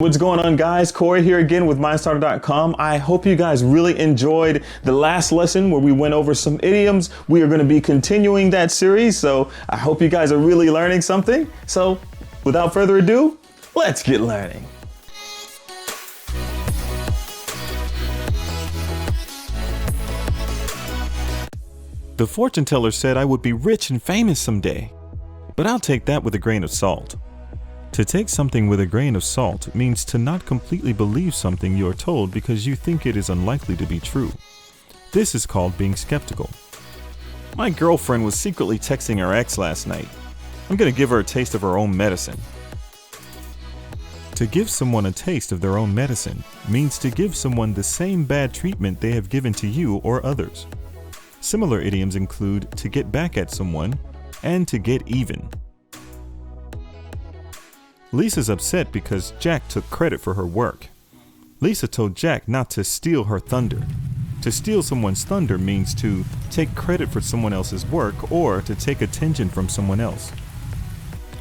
What's going on, guys? Korre here again with Mindstarter.com. I hope you guys really enjoyed the last lesson where we went over some idioms. We are going to be continuing that series, so I hope you guys are really learning something. So without further ado, let's get learning. The fortune teller said I would be rich and famous someday, but I'll take that with a grain of salt. To take something with a grain of salt means to not completely believe something you are told because you think it is unlikely to be true. This is called being skeptical. My girlfriend was secretly texting her ex last night. I'm gonna give her a taste of her own medicine. To give someone a taste of their own medicine means to give someone the same bad treatment they have given to you or others. Similar idioms include to get back at someone and to get even. Lisa's upset because Jack took credit for her work. Lisa told Jack not to steal her thunder. To steal someone's thunder means to take credit for someone else's work or to take attention from someone else.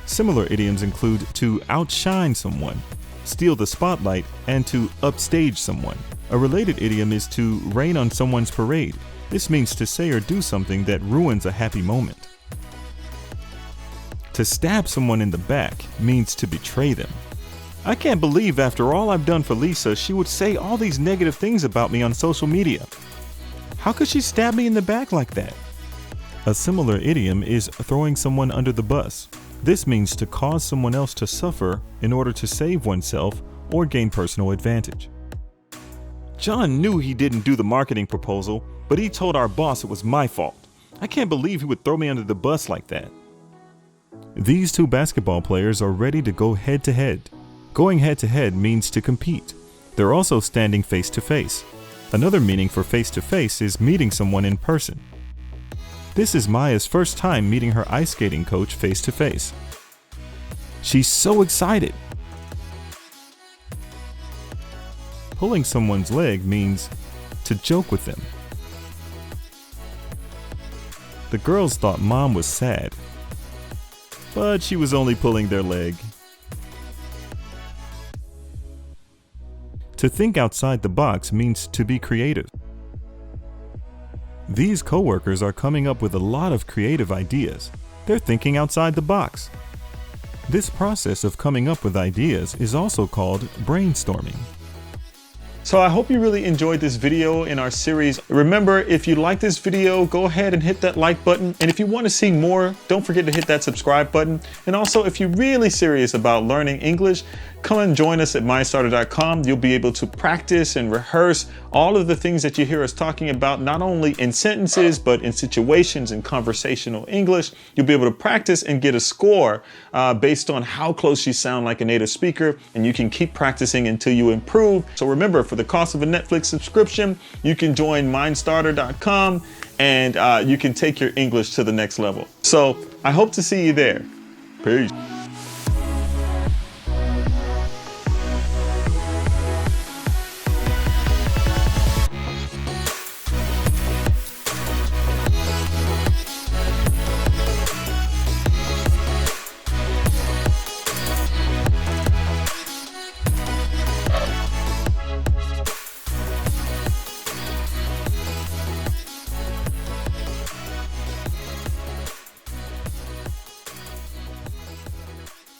Similar idioms include to outshine someone, steal the spotlight, and to upstage someone. A related idiom is to rain on someone's parade. This means to say or do something that ruins a happy moment. To stab someone in the back means to betray them. I can't believe after all I've done for Lisa, she would say all these negative things about me on social media. How could she stab me in the back like that? A similar idiom is throwing someone under the bus. This means to cause someone else to suffer in order to save oneself or gain personal advantage. John knew he didn't do the marketing proposal, but he told our boss it was my fault. I can't believe he would throw me under the bus like that. These two basketball players are ready to go head to head. Going head to head means to compete. They're also standing face to face. Another meaning for face to face is meeting someone in person. This is Maya's first time meeting her ice skating coach face to face. She's so excited. Pulling someone's leg means to joke with them. The girls thought Mom was sad, but she was only pulling their leg. To think outside the box means to be creative. These coworkers are coming up with a lot of creative ideas. They're thinking outside the box. This process of coming up with ideas is also called brainstorming. So I hope you really enjoyed this video in our series. Remember, if you like this video, go ahead and hit that like button. And if you want to see more, don't forget to hit that subscribe button. And also, if you're really serious about learning English, come and join us at Mindstarter.com. You'll be able to practice and rehearse all of the things that you hear us talking about, not only in sentences, but in situations and conversational English. You'll be able to practice and get a score based on how close you sound like a native speaker. And you can keep practicing until you improve. So remember, for the cost of a Netflix subscription, you can join Mindstarter.com and you can take your English to the next level. So I hope to see you there. Peace.